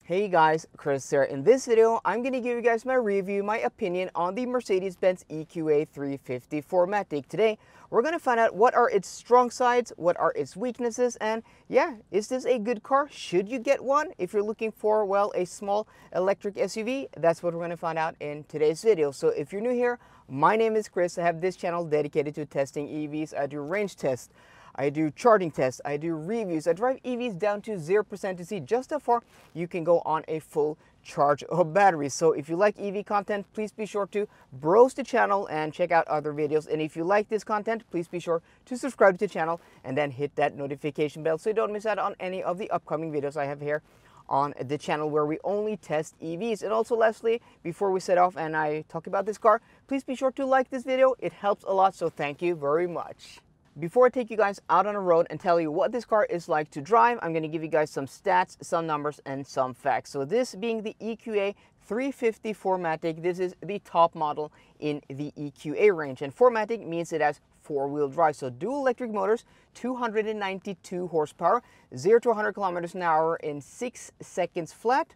Hey guys, Kris here. In this video, I'm going to give you guys my review, my opinion on the Mercedes-Benz EQA 350 4MATIC. Today, we're going to find out what are its strong sides, what are its weaknesses, and yeah, is this a good car? Should you get one? If you're looking for, well, a small electric SUV, that's what we're going to find out in today's video. So if you're new here, my name is Kris. I have this channel dedicated to testing EVs. I do range tests, I do charging tests, I do reviews, I drive EVs down to 0% to see just how far you can go on a full charge of batteries. So if you like EV content, please be sure to browse the channel and check out other videos. And if you like this content, please be sure to subscribe to the channel and then hit that notification bell so you don't miss out on any of the upcoming videos I have here on the channel where we only test EVs. And also lastly, before we set off and I talk about this car, please be sure to like this video. It helps a lot, so thank you very much. Before I take you guys out on the road and tell you what this car is like to drive, I'm going to give you guys some stats, some numbers, and some facts. So this being the EQA 350 4MATIC, this is the top model in the EQA range. And 4MATIC means it has four-wheel drive. So dual electric motors, 292 horsepower, 0 to 100 kilometers an hour in 6 seconds flat.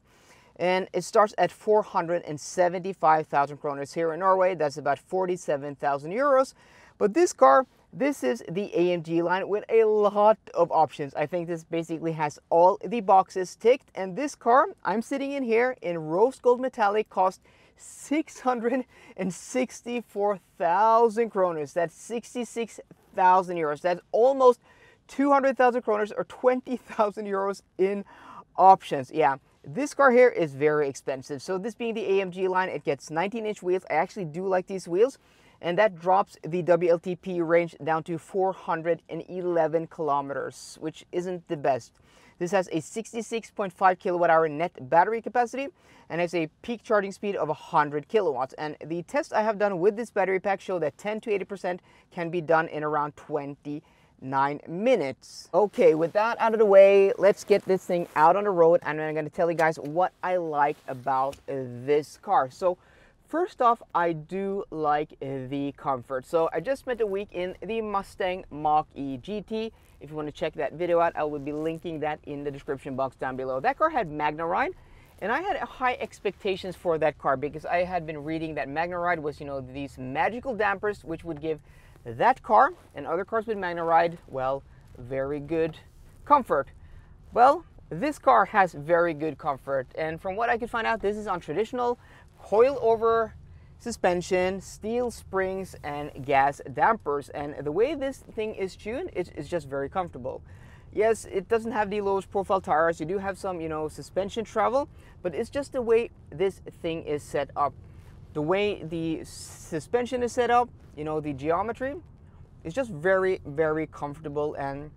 And it starts at 475,000 kroners here in Norway. That's about 47,000 euros. But this car, this is the AMG line with a lot of options. I think this basically has all the boxes ticked. And this car, I'm sitting in here in rose gold metallic, cost 664,000 kroners. That's 66,000 euros. That's almost 200,000 kroners or 20,000 euros in options. Yeah, this car here is very expensive. So this being the AMG line, it gets 19-inch wheels. I actually do like these wheels. And that drops the WLTP range down to 411 kilometers, which isn't the best. This has a 66.5 kilowatt hour net battery capacity and has a peak charging speed of 100 kilowatts. And the tests I have done with this battery pack show that 10 to 80% can be done in around 29 minutes. Okay, with that out of the way, let's get this thing out on the road, and I'm going to tell you guys what I like about this car. So first off, I do like the comfort. So I just spent a week in the Mustang Mach-E GT. If you want to check that video out, I will be linking that in the description box down below. That car had MagnaRide, and I had high expectations for that car because I had been reading that MagnaRide was, these magical dampers which would give that car and other cars with MagnaRide, well, very good comfort. Well, this car has very good comfort, and from what I could find out, this is on traditional coil-over suspension, steel springs, and gas dampers. And the way this thing is tuned, it's just very comfortable. Yes, it doesn't have the lowest profile tires. You do have some, suspension travel, but it's just the way this thing is set up. The way the suspension is set up, the geometry, is just very, very comfortable and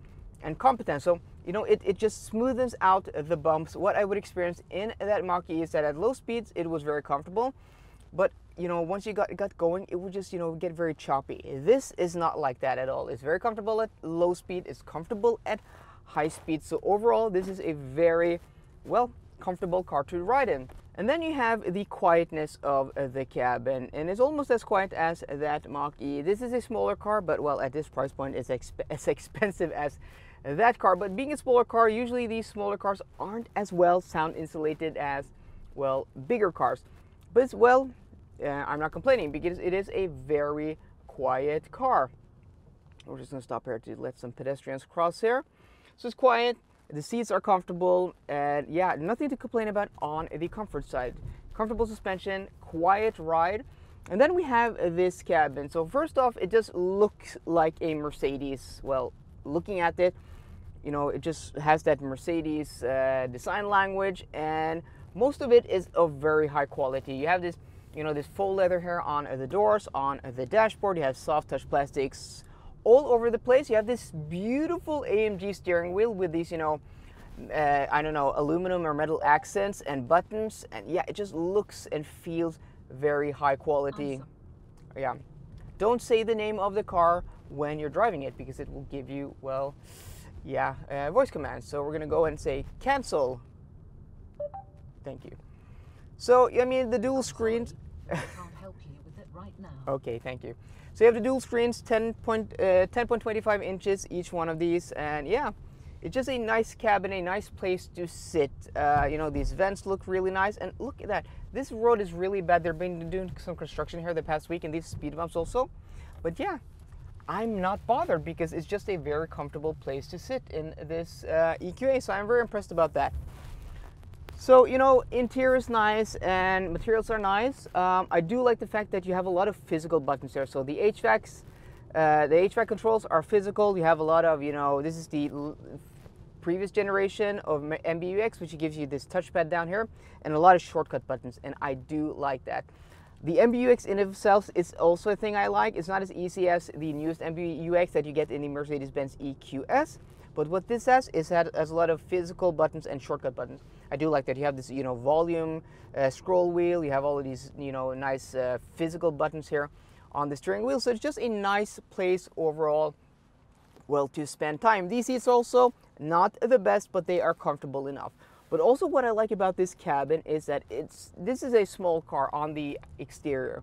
competent. So, it just smoothens out the bumps. What I would experience in that Mach-E is that at low speeds, it was very comfortable. But, once you got going, it would just, get very choppy. This is not like that at all. It's very comfortable at low speed. It's comfortable at high speed. So overall, this is a very, well, comfortable car to ride in. And then you have the quietness of the cabin, and it's almost as quiet as that Mach-E. This is a smaller car, but well, at this price point, it's as expensive as that car. But being a smaller car, usually these smaller cars aren't as well sound insulated as, well, bigger cars. But it's, well, I'm not complaining because it is a very quiet car. We're just gonna stop here to let some pedestrians cross here. So it's quiet, the seats are comfortable, and yeah, nothing to complain about on the comfort side. Comfortable suspension, quiet ride. And then we have this cabin. So first off, it just looks like a Mercedes. Well, looking at it, it just has that Mercedes design language, and most of it is of very high quality. You have this, this faux leather here on the doors, on the dashboard. You have soft touch plastics all over the place. You have this beautiful AMG steering wheel with these, aluminum or metal accents and buttons. And yeah, it just looks and feels very high quality. Awesome. Yeah. Don't say the name of the car when you're driving it because it will give you, well, yeah, voice commands. So we're gonna go and say cancel. Thank you. So I mean the dual screens. I can't help you with it right now. Okay, thank you. So you have the dual screens, 10.25 inches each one of these, and yeah, It's just a nice cabin, a nice place to sit. You know, these vents look really nice, and look at that. This road is really bad. They've been doing some construction here the past week, and these speed bumps also. But yeah, I'm not bothered because it's just a very comfortable place to sit in this EQA. So I'm very impressed about that. So, you know, interior is nice and materials are nice. I do like the fact that you have a lot of physical buttons there. So the HVAC controls are physical. You have a lot of, you know, this is the previous generation of MBUX, which gives you this touchpad down here and a lot of shortcut buttons, and I do like that. The MBUX in itself is also a thing I like. It's not as easy as the newest MBUX that you get in the Mercedes-Benz EQS, but what this has is has a lot of physical buttons and shortcut buttons. I do like that. You have this, you know, volume scroll wheel. You have all of these, you know, nice physical buttons here on the steering wheel. So it's just a nice place overall, well, to spend time. These seats also not the best, but they are comfortable enough. But also what I like about this cabin is that this is a small car on the exterior.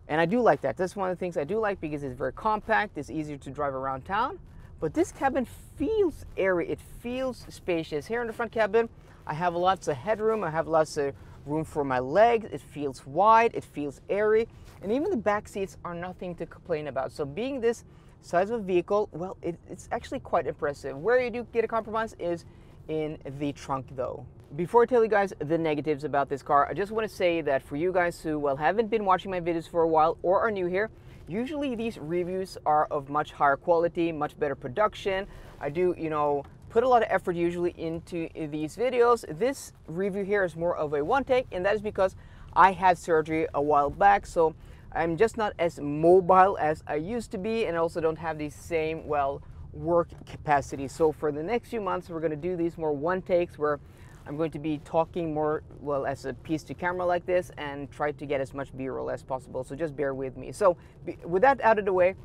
And I do like that. That's one of the things I do like because it's very compact, it's easier to drive around town. But this cabin feels airy, it feels spacious. Here in the front cabin, I have lots of headroom, I have lots of room for my legs, it feels wide, it feels airy, and even the back seats are nothing to complain about. So being this size of a vehicle, well, it's actually quite impressive. Where you do get a compromise is in the trunk though. Before I tell you guys the negatives about this car, I just want to say that for you guys who, well, haven't been watching my videos for a while or are new here, usually these reviews are of much higher quality, much better production. I do, you know, put a lot of effort usually into these videos. This review here is more of a one take, and that is because I had surgery a while back, so I'm just not as mobile as I used to be, and I also don't have the same, well, work capacity. So for the next few months, we're going to do these more one takes where I'm going to be talking more, well, as a piece to camera like this and try to get as much B-roll as possible. So just bear with me. So with that out of the way,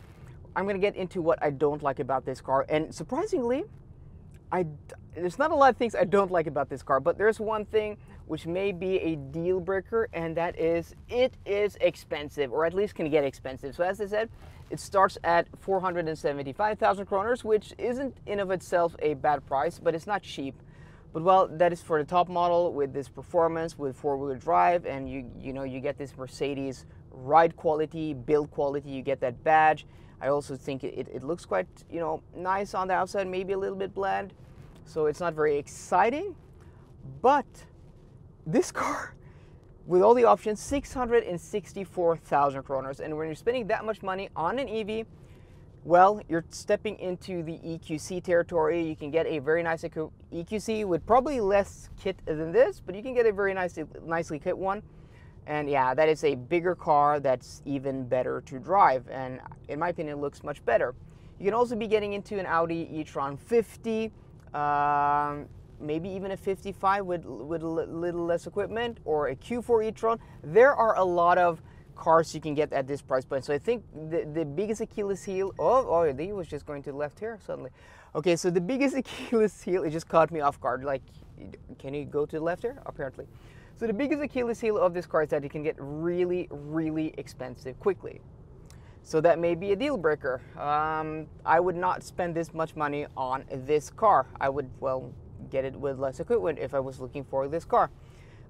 I'm going to get into what I don't like about this car. And surprisingly, there's not a lot of things I don't like about this car, but there's one thing which may be a deal breaker, and that is it is expensive, or at least can get expensive. So as I said, it starts at 475,000 kroners, which isn't in of itself a bad price, but it's not cheap. But well, that is for the top model with this performance, with four-wheel drive, and you know, you get this Mercedes ride quality, build quality, you get that badge. I also think it looks quite, you know, nice on the outside, maybe a little bit bland. So it's not very exciting, but this car, with all the options, 664,000 kroners. And when you're spending that much money on an EV, well, you're stepping into the EQC territory. You can get a very nice EQC with probably less kit than this, but you can get a very nicely kit one. And yeah, that is a bigger car that's even better to drive, and in my opinion, it looks much better. You can also be getting into an Audi e-tron 50, maybe even a 55 with a little less equipment, or a Q4 e-tron. There are a lot of cars you can get at this price point. So I think the biggest Achilles heel, oh, he was just going to the left here suddenly. Okay, so the biggest Achilles heel, it just caught me off guard. Like, can you go to the left here? Apparently. So the biggest Achilles heel of this car is that it can get really, really expensive quickly. So that may be a deal breaker. I would not spend this much money on this car. I would, well, get it with less equipment if I was looking for this car.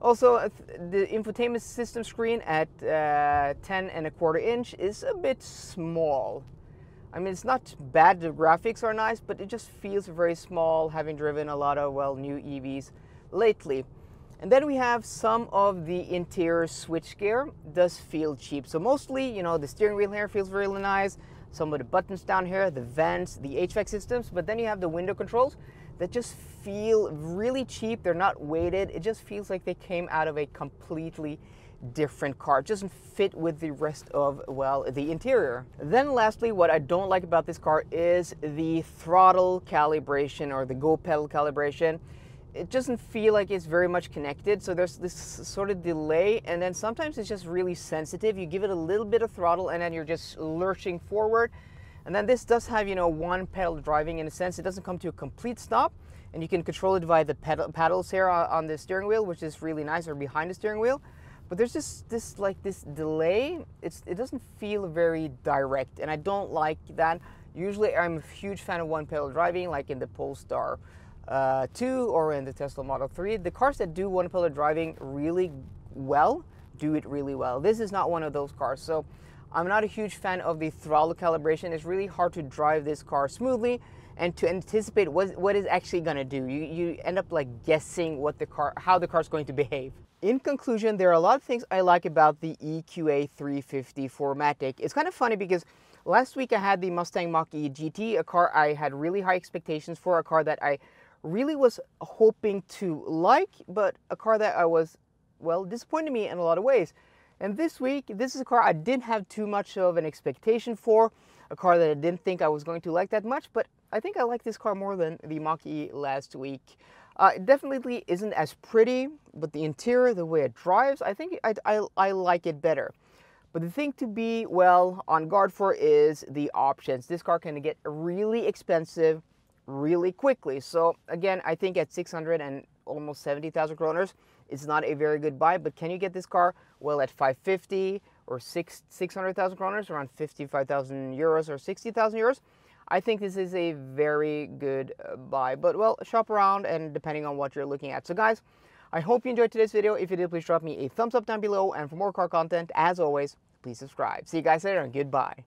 Also, the infotainment system screen at 10.25 inch is a bit small. I mean, it's not bad, the graphics are nice, but it just feels very small, having driven a lot of, well, new EVs lately. And then we have some of the interior switchgear does feel cheap. So mostly, you know, the steering wheel here feels really nice. Some of the buttons down here, the vents, the HVAC systems, but then you have the window controls that just feel really cheap. They're not weighted. It just feels like they came out of a completely different car. It doesn't fit with the rest of, well, the interior. Then lastly, what I don't like about this car is the throttle calibration, or the go pedal calibration. It doesn't feel like it's very much connected, so there's this sort of delay, and then sometimes it's just really sensitive. You give it a little bit of throttle and then you're just lurching forward. And then this does have, you know, one pedal driving in a sense. It doesn't come to a complete stop, and you can control it via the paddles here on the steering wheel, which is really nice, or behind the steering wheel. But there's just this delay. It doesn't feel very direct, and I don't like that. Usually I'm a huge fan of one pedal driving, like in the Polestar 2 or in the Tesla Model 3. The cars that do one pedal driving really well do it really well. This is not one of those cars, so I'm not a huge fan of the throttle calibration. It's really hard to drive this car smoothly and to anticipate what it's actually going to do. You end up like guessing what how the car's going to behave. In conclusion, there are a lot of things I like about the EQA 350 4MATIC. It's kind of funny because last week I had the Mustang Mach-E GT, a car I had really high expectations for, a car that I really was hoping to like, but a car that I was, well, disappointed me in a lot of ways. And this week, this is a car I didn't have too much of an expectation for, a car that I didn't think I was going to like that much, but I think I like this car more than the Mach-E last week. It definitely isn't as pretty, but the interior, the way it drives, I think I like it better. But the thing to be, well, on guard for is the options. This car can get really expensive really quickly. So again, I think at 600 and almost 70,000 kroners, it's not a very good buy. But can you get this car? Well, at 550 or 600,000 kroners, around 55,000 euros or 60,000 euros, I think this is a very good buy. But well, shop around and depending on what you're looking at. So guys, I hope you enjoyed today's video. If you did, please drop me a thumbs up down below. And for more car content, as always, please subscribe. See you guys later and goodbye.